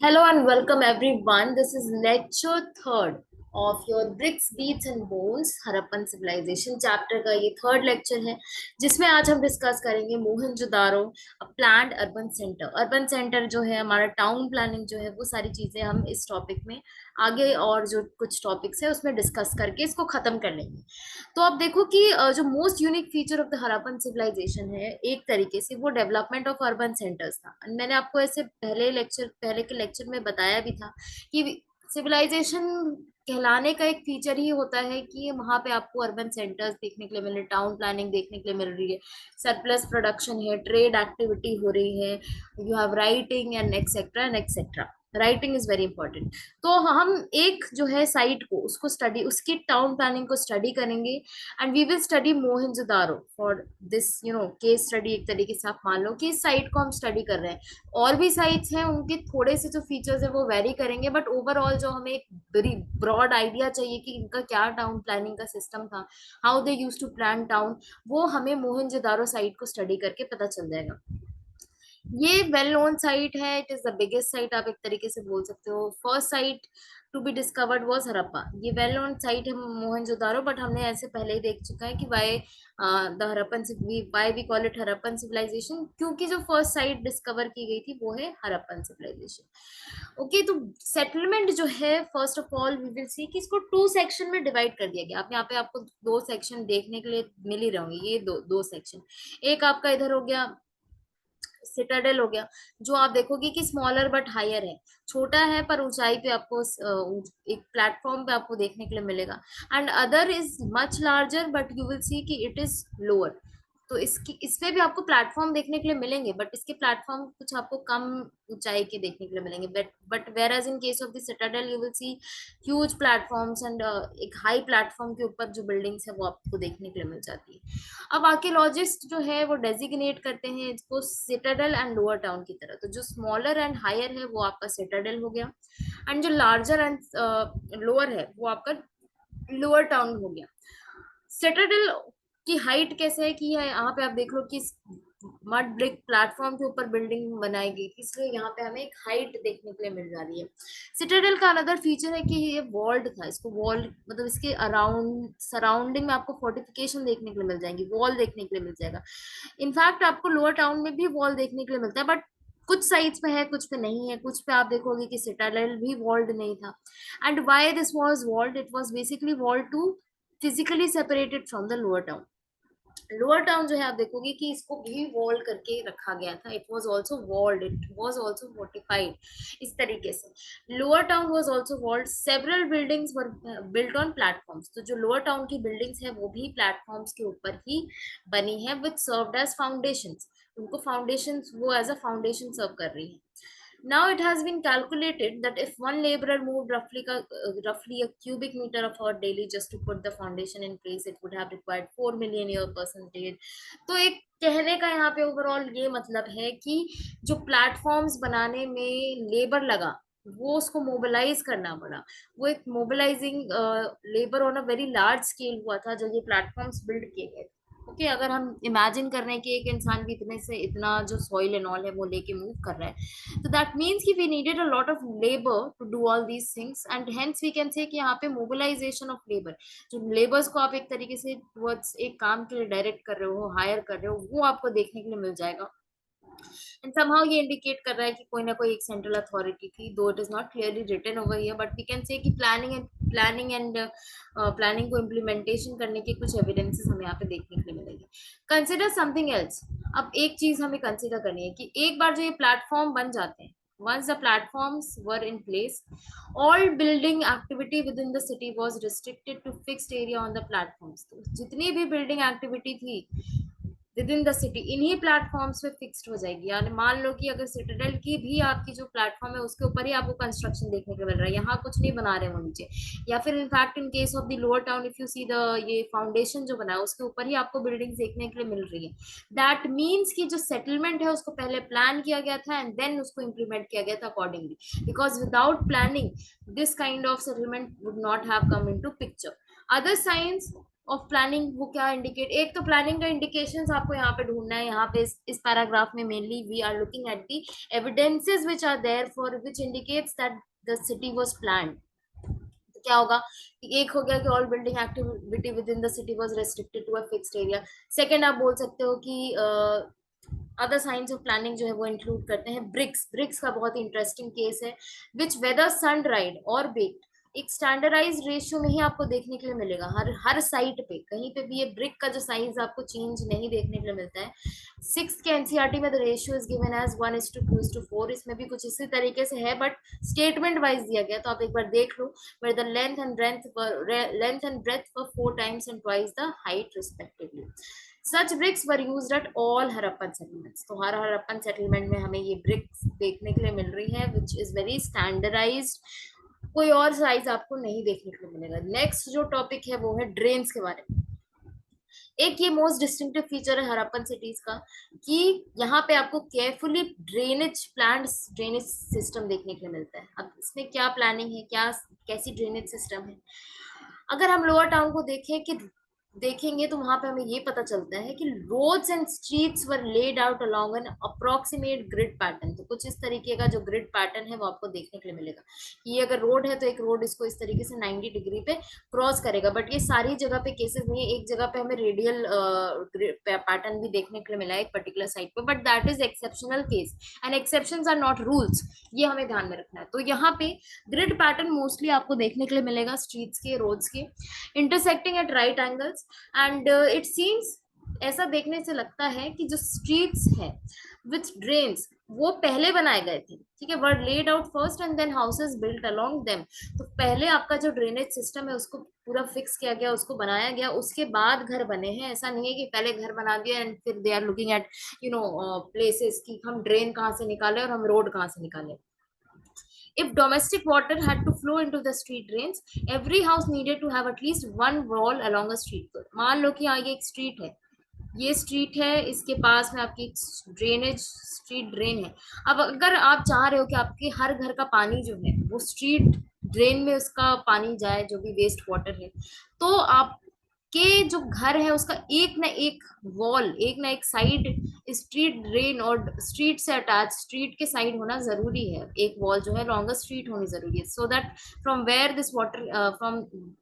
Hello and welcome everyone. This is lecture third of your Bricks, Beats and Bones Harappan civilization chapter का ये third lecture है जिसमें आज हम डिस्कस करेंगे Mohenjodaro planned urban centre. Urban centre जो है हमारा टाउन प्लानिंग जो है वो सारी चीजें हम इस टॉपिक में आगे और जो कुछ टॉपिक्स है उसमें डिस्कस करके इसको खत्म कर लेंगे। तो आप देखो कि जो most unique feature of the Harappan civilization है एक तरीके से वो डेवलपमेंट ऑफ अर्बन सेंटर्स था। And मैंने आपको ऐसे पहले के लेक्चर में बताया भी था कि सिविलाइजेशन कहलाने का एक फीचर ही होता है कि वहां पे आपको अर्बन सेंटर्स देखने के लिए मिल रहे, टाउन प्लानिंग देखने के लिए मिल रही है, सरप्लस प्रोडक्शन है, ट्रेड एक्टिविटी हो रही है, you have writing and etcetera. Writing is very important. तो हम एक जो है साइट को उसको स्टडी उसकी टाउन प्लानिंग को स्टडी करेंगे and we will study Mohenjodaro for this case study. एक तरीके से आप मान लो कि इस साइट को हम स्टडी कर रहे हैं। और भी साइट्स हैं उनके थोड़े से जो फीचर्स है वो वेरी करेंगे, बट ओवरऑल जो हमें एक वेरी ब्रॉड आइडिया चाहिए कि इनका क्या टाउन प्लानिंग का सिस्टम था, how they use to plan town, वो हमें मोहनजोदारो साइट को स्टडी करके पता चल जाएगा। ये वेल नोन साइट है, it is the biggest site आप एक तरीके से बोल सकते हो। First site to be discovered was Harappa. ये वेल नोन साइट है मोहनजोदारो, बट हमने ऐसे पहले ही देख चुका है कि why the Harappan why we call it Harappan civilization, क्योंकि जो फर्स्ट साइट डिस्कवर की गई थी वो है हड़प्पन सिविलाइजेशन। ओके, तो सेटलमेंट जो है first of all we will see कि इसको टू सेक्शन में डिवाइड कर दिया गया। आप यहाँ पे आपको दो सेक्शन देखने के लिए मिल ही रहोगे, ये दो दो सेक्शन। एक आपका इधर हो गया सिटाडेल हो गया, जो आप देखोगे कि स्मॉलर बट हायर है, छोटा है पर ऊंचाई पे आपको एक प्लेटफॉर्म पे आपको देखने के लिए मिलेगा। And other is much larger but you will see कि इट इज लोअर। तो इसकी इसमें भी आपको प्लेटफॉर्म देखने के लिए मिलेंगे, बट इसके प्लेटफॉर्म कुछ आपको कम ऊंचाई के देखने के लिए मिलेंगे। But where as in case of the citadel you will see huge platforms and एक हाई प्लेटफॉर्म के ऊपर जो बिल्डिंग्स है वो आपको देखने के लिए मिल जाती है। अब आर्कियोलॉजिस्ट जो है वो डेजिग्नेट करते हैं इसको सिटाडेल एंड लोअर टाउन की तरह। तो जो स्मॉलर एंड हायर है वो आपका सिटाडेल हो गया, एंड जो लार्जर एंड लोअर है वो आपका लोअर टाउन हो गया। सिटाडेल की हाइट कैसे है कि यहाँ पे आप देख लो कि मड ब्रिक प्लेटफॉर्म के ऊपर बिल्डिंग बनाई गई थी, इसलिए यहाँ पे हमें एक हाइट देखने के लिए मिल जा रही है। सिटाडेल का अनदर फीचर है कि ये वॉल्ड था। इसको वॉल मतलब इसके अराउंड सराउंडिंग में आपको फोर्टिफिकेशन देखने के लिए मिल जाएंगी, वॉल देखने के लिए मिल जाएगा। इनफैक्ट आपको लोअर टाउन में भी वॉल देखने के लिए मिलता है, बट कुछ साइट्स पे है कुछ पे नहीं है। कुछ पे आप देखोगे कि सिटाडेल भी वॉल्ड नहीं था। And why this was walled, it was basically walled to physically separated from the lower town. Lower town जो है आप देखोगे कि इसको भी वॉल करके रखा गया था। It was also walled, it was also fortified. इस तरीके से lower town was also walled. Several buildings were built on platforms. तो जो लोअर टाउन की बिल्डिंग्स है वो भी प्लेटफॉर्म्स के ऊपर ही बनी है, विच सर्व्ड एज फाउंडेशंस। उनको फाउंडेशंस वो एज अ फाउंडेशन सर्व कर रही है। Now it has been calculated that if one laborer moved roughly a cubic meter of earth daily just to put the foundation in place, it would have required 4 million year percentage। तो एक कहने का यहाँ पे overall ये मतलब है कि जो प्लेटफॉर्म्स बनाने में लेबर लगा वो उसको मोबिलाइज करना पड़ा। वो एक mobilising labour on a very large scale हुआ था जब ये प्लेटफॉर्म्स बिल्ड किए गए। ओके, अगर हम इमेजिन कर रहे हैं कि एक इंसान भी इतने से इतना जो सॉइल एंड ऑल है वो लेके मूव कर रहा है, तो दैट मीन्स कि we needed a lot of labour to do all these things, and hence we can say कि यहाँ पे मोबिलाइजेशन ऑफ लेबर, जो लेबर्स को आप एक तरीके से टुवर्ड्स एक काम के लिए डायरेक्ट कर रहे हो, हायर कर रहे हो, वो आपको देखने के लिए मिल जाएगा। एंड समहाउ ये इंडिकेट कर रहा है कि कोई ना कोई एक सेंट्रल अथॉरिटी थी, though it is not clearly written over here, but we can say कि प्लानिंग एंड प्लानिंग को इम्प्लीमेंटेशन करने के कुछ एविडेंसेस हमें यहाँ पे देखने के लिए मिलेंगे। Consider something else. अब एक चीज हमें कंसिडर करनी है कि एक बार जो ये प्लेटफॉर्म बन जाते हैं, once the platforms were in place, all building activity within the city was restricted to fixed area on the platforms। तो जितनी भी building activity थी विद इन द सिटी इन्हीं प्लेटफॉर्म्स पे फिक्स्ड हो जाएगी। यानी मान लो कि अगर सिटाडेल की भी आपकी जो प्लेटफॉर्म है उसके ऊपर ही आपको कंस्ट्रक्शन देखने को मिल रहा है, यहाँ कुछ नहीं बना रहे वो नीचे, या फिर in fact in case of the lower town if you see the ये फाउंडेशन जो बना है उसके ऊपर ही आपको बिल्डिंग्स देखने के लिए मिल रही है, दैट मीन्स कि जो सेटलमेंट है उसको पहले प्लान किया गया था एंड देन उसको इम्प्लीमेंट किया गया था accordingly, because without planning this kind of settlement would not have come into picture. Other science of planning वो क्या इंडिकेट, एक तो प्लानिंग का इंडिकेशंस आपको यहाँ पे ढूंढना है। यहाँ पे इस पैराग्राफ में mainly we are looking at the evidences which are there for which indicates that the city was planned. तो क्या होगा कि एक हो गया कि all building activity within the city was restricted to a fixed area. Second आप बोल सकते हो कि अदर साइंस ऑफ प्लानिंग जो है वो इंक्लूड करते हैं ब्रिक्स। ब्रिक्स का बहुत इंटरेस्टिंग केस है, विच वेदर सन ड्राइड और बेक्ड एक स्टैंडर्डाइज रेशियो में ही आपको देखने के लिए मिलेगा हर हर साइट पे। कहीं पे भी ये ब्रिक का जो साइज आपको चेंज नहीं देखने के लिए मिलता है। सिक्स के एनसीईआरटी में the ratio is given as 1:2:4। इसमें भी कुछ इसी तरीके से है, बट स्टेटमेंट वाइज दिया गया, तो आप एक बार देख लो। where the length and breadth were 4 times and twice the height respectively. Such bricks were used at all Harappan settlements. तो हर हरप्पन सेटलमेंट में हमें ये ब्रिक्स देखने के लिए मिल रही है, विच इज वेरी स्टैंडर्डाइज्ड। कोई और साइज आपको नहीं देखने के लिए मिलेगा। नेक्स्ट जो टॉपिक है वो है ड्रेन्स के बारे में। एक ये मोस्ट डिस्टिंक्टिव फीचर है हरप्पन सिटीज का कि यहाँ पे आपको carefully drainage plan drainage system देखने के लिए मिलता है। अब इसमें क्या प्लानिंग है, क्या कैसी ड्रेनेज सिस्टम है। अगर हम लोअर टाउन को देखेंगे तो वहां पे हमें ये पता चलता है कि roads and streets were laid out along an approximate grid pattern. तो कुछ इस तरीके का जो ग्रिड पैटर्न है वो आपको देखने के लिए मिलेगा कि ये अगर रोड है तो एक रोड इसको इस तरीके से 90 डिग्री पे क्रॉस करेगा। बट ये सारी जगह पे केसेस नहीं है, एक जगह पे हमें रेडियल पैटर्न भी देखने के लिए मिला है एक पर्टिकुलर साइड पे, but that is exceptional case and exceptions are not rules. ये हमें ध्यान में रखना है। तो यहाँ पे ग्रिड पैटर्न मोस्टली आपको देखने के लिए मिलेगा स्ट्रीट्स के, रोड्स के, intersecting at right angles and it seems, ऐसा देखने से लगता है कि जो स्ट्रीट्स है विथ ड्रेन्स वो पहले बनाए गए थे, ठीक है, were laid out first and then houses built along them. तो पहले आपका जो ड्रेनेज सिस्टम है उसको पूरा फिक्स किया गया, उसको बनाया गया, उसके बाद घर बने हैं। ऐसा नहीं है कि पहले घर बना दिया एंड फिर they are looking at places कि हम ड्रेन कहाँ से निकाले और हम रोड कहाँ से निकाले। If domestic water had to flow into the street drains, every house needed to have at least one wall along a street. मान लो कि यहाँ ये एक स्ट्रीट है, ये स्ट्रीट है, इसके पास में आपकी ड्रेनेज स्ट्रीट ड्रेन है। अब अगर आप चाह रहे हो कि आपके हर घर का पानी जो है वो स्ट्रीट ड्रेन में उसका पानी जाए, जो भी वेस्ट वाटर है, तो आप के जो घर है उसका एक ना एक वॉल, एक ना एक साइड स्ट्रीट ड्रेन और स्ट्रीट से अटैच, स्ट्रीट के साइड होना जरूरी है। एक वॉल जो है लॉन्गर स्ट्रीट होनी जरूरी है, so that from where this water from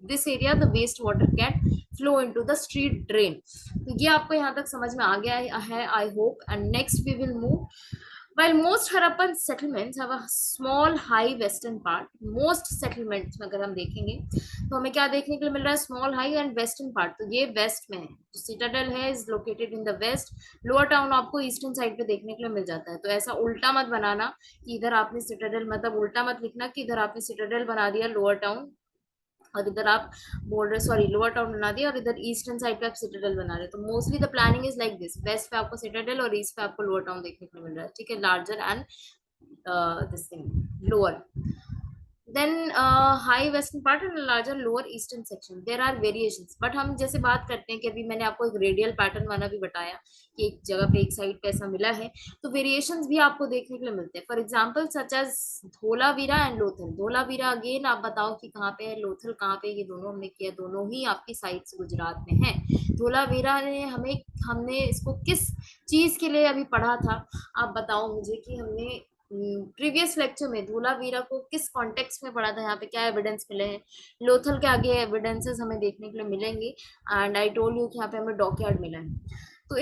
this area the waste water can flow into the street drain. तो ये आपको यहाँ तक समझ में आ गया है I hope. And next we will move. While most Harappan settlements have a small high western part, most settlements में अगर हम देखेंगे तो हमें क्या देखने के लिए मिल रहा है, small high and western part. तो ये वेस्ट में है, जो सिटाडेल है is located in the west. Lower town आपको ईस्टर्न साइड पे देखने के लिए मिल जाता है। तो ऐसा उल्टा मत बनाना कि इधर आपने सिटाडेल, मतलब उल्टा मत लिखना कि इधर आपने सिटाडेल बना दिया लोअर टाउन और इधर आप बोल रहे सॉरी लोअर टाउन बना दिया और इधर ईस्टर्न साइड पे आप सिटाडेल बना रहे। तो mostly the planning is like this, west पे आपको सिटाडेल और ईस्ट पे आपको लोअर टाउन देखने को मिल रहा है, ठीक है, larger and this thing lower then high western part and larger lower eastern section. There are variations, but हम जैसे बात करते हैं कि अभी मैंने आपको एक रेडियल पैटर्न वाला भी बताया कि एक जगह पे एक साइड पे ऐसा मिला है, तो वेरिएशंस भी आपको देखने के लिए मिलते हैं। For example such as Dholavira and Lothal. Dholavira again आप बताओ कि कहाँ पे है, लोथल कहाँ पे, ये दोनों हमने किया, दोनों ही आपकी साइड्स गुजरात में है। धोलावीरा ने हमने इसको किस चीज के लिए अभी पढ़ा था, आप बताओ मुझे कि हमने प्रीवियस लेक्चर में धोलावीरा को किस कॉन्टेक्स्ट में पढ़ा था, यहाँ पे क्या एविडेंस मिले हैं। लोथल के आगे एविडेंसेस हमें देखने के लिए मिलेंगे एंड आई टोल्ड यू कि यहाँ पे हमें डॉकयार्ड मिला है। तो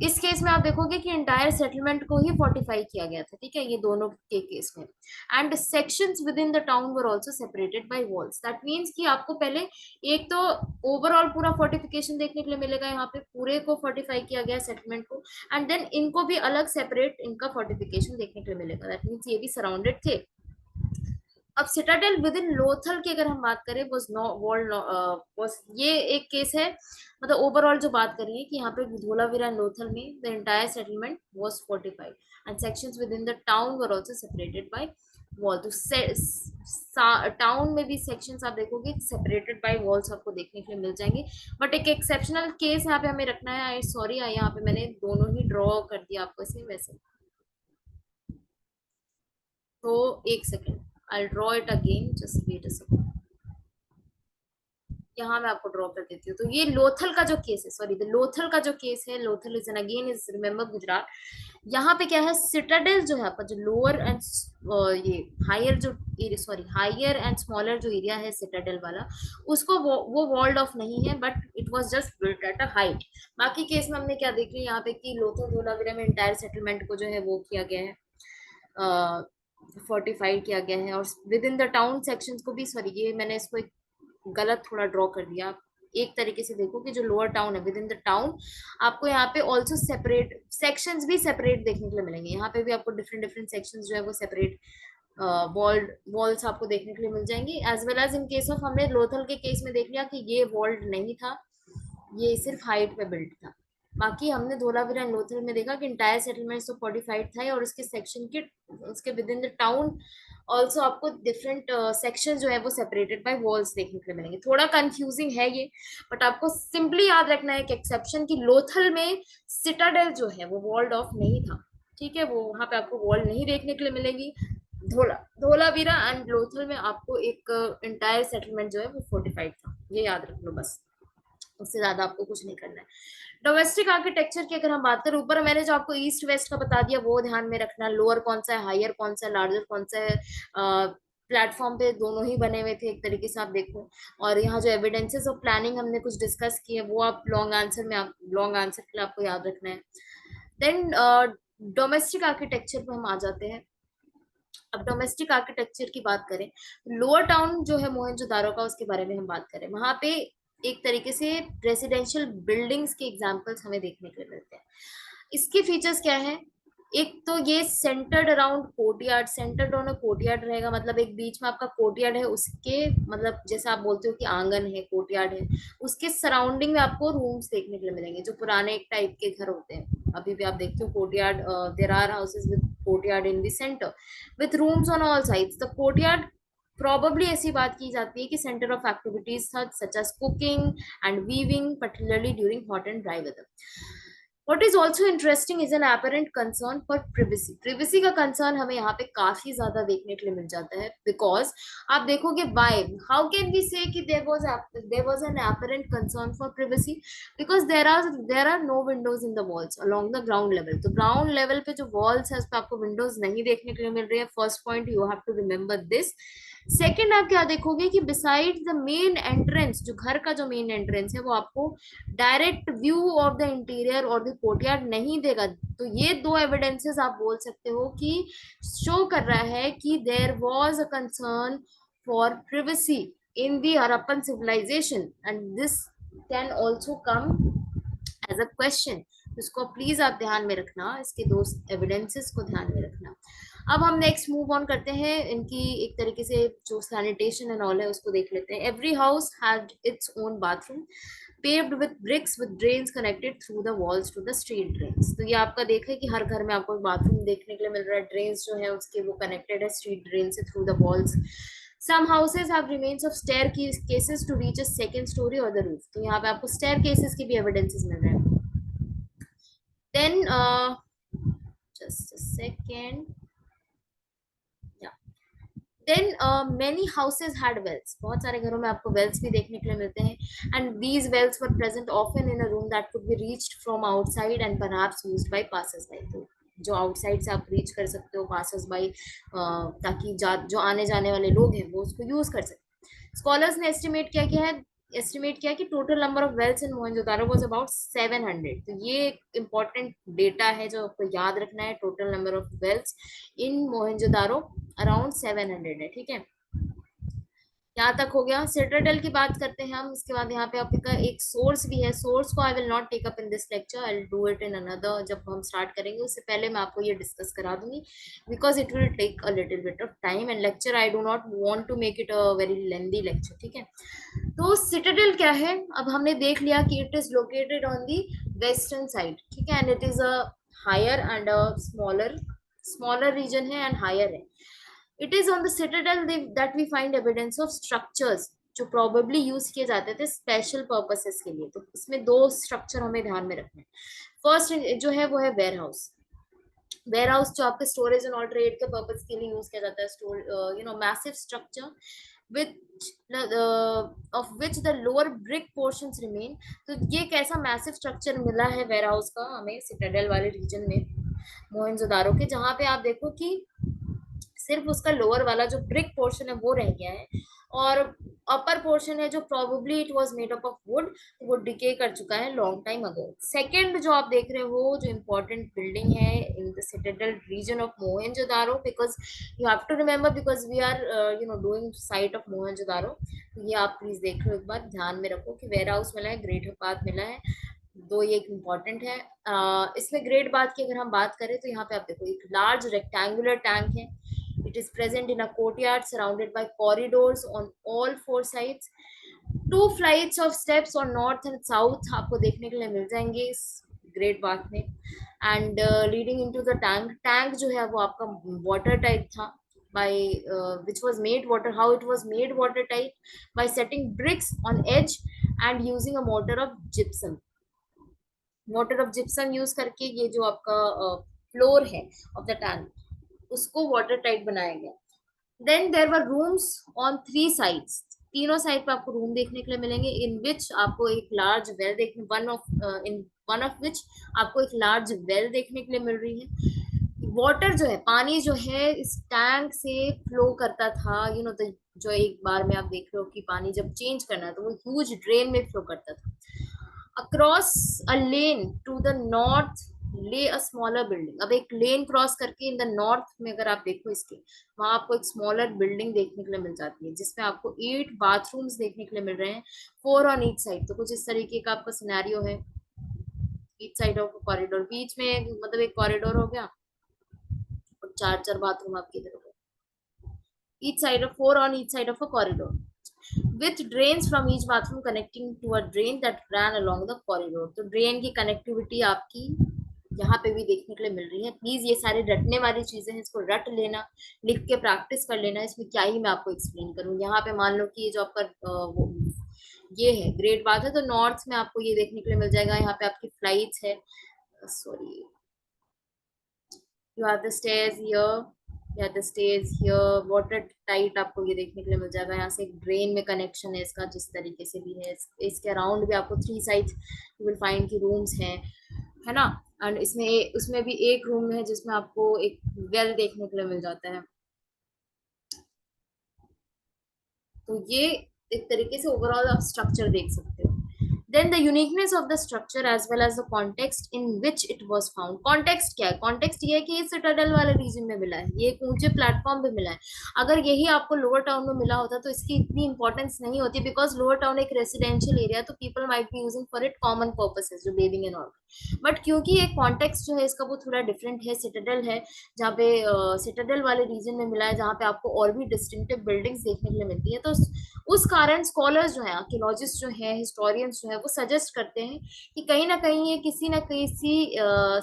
इस केस में आप देखोगे कि इंटायर सेटलमेंट को ही फोर्टिफाई किया गया था, ठीक है, ये दोनों के केस में। And sections with in the town were also separated by walls. That means कि आपको पहले एक तो ओवरऑल पूरा फोर्टिफिकेशन देखने के लिए मिलेगा, यहाँ पे पूरे को फोर्टिफाई किया गया सेटलमेंट को, एंड देन इनको भी अलग सेपरेट इनका फोर्टिफिकेशन देखने के लिए मिलेगा। दैट मींस ये भी सराउंडेड थे। अब सिटाडेल विद इन लोथल की अगर हम बात करें वाज नो वॉल वाज, ये एक केस है, मतलब ओवरऑल जो बात करिए कि यहाँ पे धोलावीरा एंड लोथल में the entire settlement was fortified and sections with in the town were also separated by wall. तो टाउन में भी सेक्शंस आप देखोगे सेपरेटेड बाय वॉल्स आपको देखने के लिए मिल जाएंगे। बट एक एक्सेप्शनल केस यहाँ पे हमें रखना है, आई सॉरी यहाँ पे मैंने दोनों ही ड्रॉ कर दिया आपको इसे वैसे। तो एक second, I'll draw it again, just wait a second. यहाँ मैं आपको ड्रॉ कर देती हूँ। तो ये लोथल का जो केस है, सॉरी द लोथल का जो केस है, Lothal is an again is remember Gujarat. यहाँ पे क्या है, सिटाडेल जो है आपका, जो लोअर एंड ये हायर जो area, sorry higher and smaller जो एरिया है सिटाडेल वाला, उसको वो वॉल्ड ऑफ नहीं है, but it was just built at a height. बाकी केस में हमने क्या देख लिया यहाँ पे कि लोथल धोलावीरा में इंटायर सेटलमेंट को जो है वो किया गया है, फोर्टिफाइड किया गया है। और with in the town sections को भी, सॉरी ये मैंने इसको एक गलत थोड़ा ड्रॉ कर दिया। एक तरीके से देखो कि जो लोअर टाउन है, विद इन द टाउन आपको यहाँ पे ऑल्सो सेपरेट सेक्शंस भी सेपरेट देखने के लिए मिलेंगे। यहाँ पे भी आपको डिफरेंट डिफरेंट सेक्शंस जो है वो सेपरेट वॉल्ड वॉल्स आपको देखने के लिए मिल जाएंगी। As well as in case of, हमने लोथल के केस में देख लिया कि ये वॉल्ड नहीं था, ये सिर्फ हाइट पे बिल्ट था। बाकी हमने धोलावीरा एंड लोथल में देखा कि इंटायर सेटलमेंट तो फोर्टिफाइड था, और उसके सेक्शन के उसके with in the town also आपको डिफरेंट सेक्शन जो है वो सेपरेटेड बाय वॉल्स देखने के लिए मिलेंगे। थोड़ा कंफ्यूजिंग है ये, बट आपको सिंपली याद रखना है कि एक्सेप्शन की लोथल में सिटाडेल जो है वो वॉल्ड ऑफ नहीं था, ठीक है, वो वहां पे आपको वॉल नहीं देखने के लिए मिलेगी। धोलावीरा एंड लोथल में आपको एक इंटायर सेटलमेंट जो है वो फोर्टिफाइड था, ये याद रख लो बस, उससे ज्यादा आपको कुछ नहीं करना है। डोमेस्टिक आर्किटेक्चर की अगर हम बात करें, ऊपर मैंने जो आपको ईस्ट वेस्ट का बता दिया वो ध्यान में रखना, लोअर कौन सा है, हायर कौन सा है, लार्जर कौन सा है। प्लेटफॉर्म पे दोनों ही बने हुए थे एक तरीके से, आप देखो। और यहाँ जो एविडेंसेस ऑफ प्लानिंग हमने कुछ डिस्कस किए, वो आप लॉन्ग आंसर में, आप लॉन्ग आंसर के लिए आपको याद रखना है। देन डोमेस्टिक आर्किटेक्चर पे हम आ जाते हैं। अब डोमेस्टिक आर्किटेक्चर की बात करें, लोअर टाउन जो है मोहनजोदारो का, उसके बारे में हम बात करें, वहां पे एक तरीके से रेसिडेंशियल बिल्डिंग्स के एग्जांपल्स हमें देखने के लिए मिलते हैं। इसके फीचर्स क्या है, एक तो ये centred around courtyard, centred on a courtyard रहेगा, मतलब एक बीच में आपका कोर्टयार्ड है, उसके मतलब जैसे आप बोलते हो कि आंगन है, कोर्टयार्ड है, उसके सराउंडिंग में आपको रूम्स देखने के लिए मिलेंगे, जो पुराने एक टाइप के घर होते हैं। अभी भी आप देखते हो courtyard, there are houses with courtyard in the centre with rooms on all sides. The courtyard probably ऐसी बात की जाती है कि सेंटर ऑफ एक्टिविटीज था, such as cooking and weaving, particularly during hot and dry weather. What is also interesting is an apparent concern for privacy. Privacy का concern हमें यहाँ पे काफी ज्यादा देखने के लिए मिल जाता है, because आप देखोगे why, how can we say कि there was an apparent concern for privacy, because there are no windows in the walls along the ground level. तो ground level पे जो walls है उस पे आपको windows नहीं देखने के लिए मिल रही है। First point you have to remember this. Second आप क्या देखोगे कि बिसाइड द मेन एंट्रेंस, जो घर का जो मेन एंट्रेंस है वो आपको direct view of the interior और द कोर्टयार्ड नहीं देगा। तो ये दो एविडेंसेस आप बोल सकते हो कि शो कर रहा है कि there was a concern for privacy in the Harappan civilization, and this can also come as a question. इसको प्लीज आप ध्यान में रखना, इसके दो एविडेंसेस को ध्यान में रखना। अब हम नेक्स्ट मूव ऑन करते हैं, इनकी एक तरीके से जो सैनिटेशन एंड ऑल है उसको देख लेते हैं। Every house had its own bathroom paved with bricks with drains connected through the walls to the street drains। तो ये आपका देखा है कि हर घर में आपको बाथरूम देखने के लिए मिल रहा है, ड्रेन्स जो है उसके वो कनेक्टेड है स्ट्रीट ड्रेन से through the walls. Some houses have remains of staircases to reach a second storey or the roof. तो यहाँ पे आपको स्टेयर केसेस के भी एविडेंसेस मिल रहे हैं। Then just a second, then many houses had wells, बहुत सारे घरों में आपको वेल्स भी देखने के लिए मिलते हैं। And these wells were present often in a room that could be reached from outside and perhaps used by passers by. तो जो आउटसाइड से आप रीच कर सकते हो पासर्स बाय, ताकि जो आने जाने वाले लोग हैं वो उसको यूज कर सकते। स्कॉलर्स ने एस्टिमेट किया कि total number of wells in Mohenjodaro was about 700। तो ये एक इम्पॉर्टेंट डेटा है जो आपको याद रखना है, total number of wells in Mohenjodaro around 700 है, ठीक है। यहाँ तक हो गया। सिटाडेल की बात करते हैं हम, इसके बाद यहाँ पे आपका एक सोर्स भी है। सोर्स को I will not take up in this lecture, I will do it in another, जब हम स्टार्ट करेंगे उससे पहले मैं आपको ये डिस्कस करा दूंगी, because it will take a little bit of time and lecture I do not want to make it a very lengthy lecture, ठीक है। तो सिटाडेल क्या है, अब हमने देख लिया कि it is located on the western side, ठीक है, and it is a higher and a smaller region है एंड हायर है। It is on the citadel that we find evidence of structures जो प्रोबेबली यूज किए जाते थे special purposes के लिए। तो इसमें दो स्ट्रक्चर हमें ध्यान में रखने हैं। फर्स्ट जो है वो है वेयर हाउस। वेयर हाउस जो आपके स्टोरेज एंड ऑल ट्रेड के पर्पस के लिए यूज किया जाता है, store massive structure which of which the lower brick portions remain. तो ये एक ऐसा मैसिव स्ट्रक्चर मिला है वेयर हाउस का हमें सिटाडेल वाले रीजन में मोहनजोदारो के, जहाँ पे आप देखो कि सिर्फ उसका लोअर वाला जो ब्रिक पोर्शन है वो रह गया है, और अपर पोर्शन है जो probably it was made up of would, वो डिके कर चुका है लॉन्ग टाइम अगो। सेकंड जो आप देख रहे हो जो इम्पोर्टेंट बिल्डिंग है in the citadel region of Mohenjodaro, because you have to remember, because we are doing site of Mohenjodaro. तो ये आप प्लीज देख लो, एक बार ध्यान में रखो कि वेयर हाउस मिला है, ग्रेट बात मिला है, दो ये इम्पोर्टेंट है। इसमें ग्रेट बात की अगर हम बात करें तो यहाँ पे आप देखो एक लार्ज रेक्टेंगुलर टैंक है। It is present in a courtyard surrounded by corridors on all four sides. Two flights of steps on north and south आपको देखने के लिए मिल जाएंगे इस ग्रेट बाथ में। And leading into the tank, tank जो है वो आपका वाटर टाइप था, by which was made water, how it was made watertight by setting bricks on edge and using a mortar of gypsum। Water of gypsum use करके ये जो आपका floor है ऑफ द टैंक उसको water tight बनाया गया। Then there were rooms on three sides, तीनों side पे आपको रूम देखने के लिए मिलेंगे, इन विच आपको एक लार्ज वेल देखने, वन ऑफ विच आपको एक लार्ज वेल देखने के लिए मिल रही है। वाटर जो है, पानी जो है इस टैंक से फ्लो करता था, जो एक बार में आप देख रहे हो कि पानी जब चेंज करना है तो वो ह्यूज ड्रेन में फ्लो करता था। Across a lane to the north lay a smaller building. अब एक लेन क्रॉस करके इन द नॉर्थ में अगर आप देखो इसके, वहां आपको एक स्मॉलर बिल्डिंग देखने के लिए मिल जाती है जिसमें आपको 8 बाथरूम्स देखने के लिए मिल रहे हैं, 4 ऑन ईच साइड। तो कुछ इस तरीके का आपका सिनेरियो है, ईच साइड ऑफ कॉरिडोर, बीच में मतलब एक कॉरिडोर हो गया और चार चार बाथरूम आपके इधर हो गए, each side of 4 on each side of a corridor with drains from each bathroom connecting to a drain that ran along the corridor। तो ड्रेन की कनेक्टिविटी आपकी यहाँ पे भी देखने के लिए मिल रही है। प्लीज ये सारे रटने वाली चीजें हैं, इसको रट लेना, लिख के प्रैक्टिस कर लेना। इसमें क्या ही मैं आपको एक्सप्लेन करूँ। यहाँ पे मान लो कि ये जो आपका ये है ग्रेट बात है, तो नॉर्थ में आपको ये देखने के लिए मिल जाएगा। यहाँ पे आपकी फ्लाइट्स है, sorry, you have the stairs here, या the stairs here, water tight आपको ये देखने के लिए मिल जाएगा। यहाँ से एक ड्रेन में कनेक्शन है इसका, जिस तरीके से भी है। इसके अराउंड भी आपको three sides you will find की रूम्स हैं, है ना। एंड इसमें उसमें भी एक रूम है जिसमें आपको एक वेल देखने के लिए मिल जाता है। तो ये एक तरीके से ओवरऑल आप स्ट्रक्चर देख सकते हो। Then the uniqueness of the structure as well as the context in which it was found. Context क्या है? कॉन्टेक्स्ट ये है कि इस सिटाडेल वाले रीजन में मिला है, ये एक ऊंचे प्लेटफॉर्म पे मिला है। अगर यही आपको लोअर टाउन में मिला होता तो इसकी इतनी इंपॉर्टेंस नहीं होती, बिकॉज लोअर टाउन एक रेसिडेंशियल एरिया, तो people might be using for it common purposes, जो बेबिंग एंड ऑल। बट क्योंकि एक कॉन्टेक्स्ट जो है इसका वो थोड़ा डिफरेंट है, सिटाडेल है, जहाँ पे सिटाडेल वाले रीजन में मिला है, जहाँ पे आपको और भी डिस्टिंक्टिव बिल्डिंग्स देखने के लिए मिलती है। तो उस कारण स्कॉलर्स जो है, आर्कियोलॉजिस्ट जो है, हिस्टोरियंस जो है, वो सजेस्ट करते हैं कि कहीं ना कहीं ये किसी ना किसी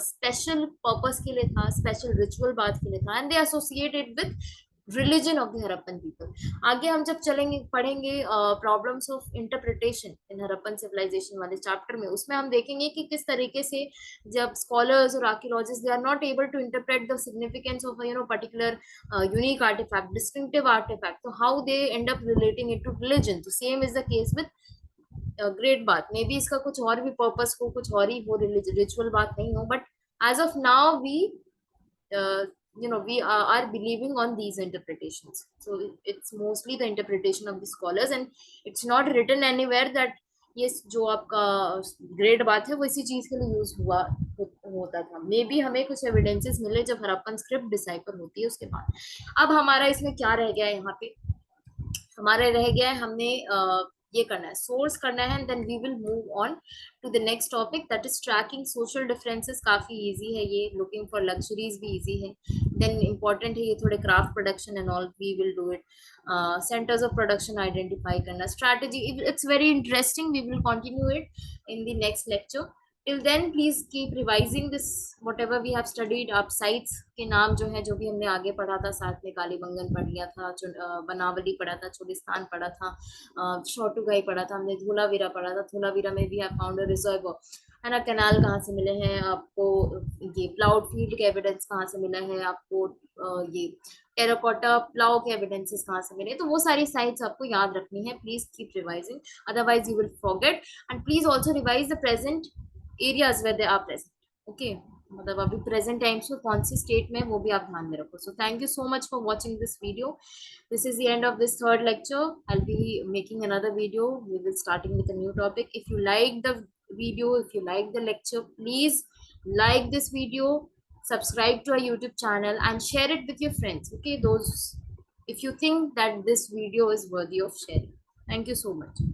स्पेशल पर्पस के लिए था, स्पेशल रिचुअल बात के लिए था, and they associated with religion of the Harappan people. आगे हम जब चलेंगे पढ़ेंगे problems of interpretation in Harappan civilization वाले चैप्टर में, उसमें हम देखेंगे कि किस तरीके से जब स्कॉलर्स और archaeologist they are not able to interpret the significance of particular unique artifact, distinctive artifact, so how they end up relating it to religion। so same is the case with great बात। May be इसका कुछ और भी purpose हो, कुछ और ही वो ritual बात नहीं हो, but as of now we we are believing on these interpretations, so it's mostly the interpretation of the scholars and it's not written anywhere that ये जो आपका ग्रेट बात है वो इसी चीज के लिए यूज होता था। मे बी हमें कुछ एविडेंसेस मिले जब हरप्पन स्क्रिप्ट डिसाइफर होती है उसके बाद। अब हमारा इसमें क्या रह गया है, यहाँ पे हमारे रह गया है, हमने ये करना है, सोर्स करना है, and then we will move on to the next topic, that is tracking social differences. काफी इजी है ये, लुकिंग फॉर लग्जरीज भी इजी है। देन इंपॉर्टेंट है ये थोड़े craft production and all, we will do it. Centres of production identify करना, strategy, it's very interesting, we will continue it in the next lecture. Till then please keep revising this whatever we have studied. आप sites के नाम जो है, जो भी हमने आगे पढ़ा था साथ में, कालीबंगन पढ़ लिया था, बनावली पढ़ा था, चोलिस्तान पढ़ा था, शोटुगाई पढ़ा था हमने, धोलावीरा पढ़ा था। धोलावीरा में भी हैव फाउंड अ रिजर्व, है ना। कैनाल कहाँ से मिले हैं आपको, ये प्लाउड फील्ड के एविडेंस कहाँ से मिला है आपको, ये टेराकोटा प्लाव के एविडेंसेस कहाँ से मिले, तो वो सारी साइट्स आपको याद रखनी है. Please keep revising, otherwise you will forget. And please also revise the present areas where they are present. Okay, मतलब अभी प्रेजेंट टाइम्स में कौन सी स्टेट में, वो भी आप ध्यान में रखो. So thank you so much for watching this video. This is the end of this third lecture. I'll be making another video. We will starting with a new topic. If you like the video, if you like the lecture, please like this video, subscribe to our YouTube channel, and share it with your friends. Okay, those, if you think that this video is worthy of sharing. Thank you so much.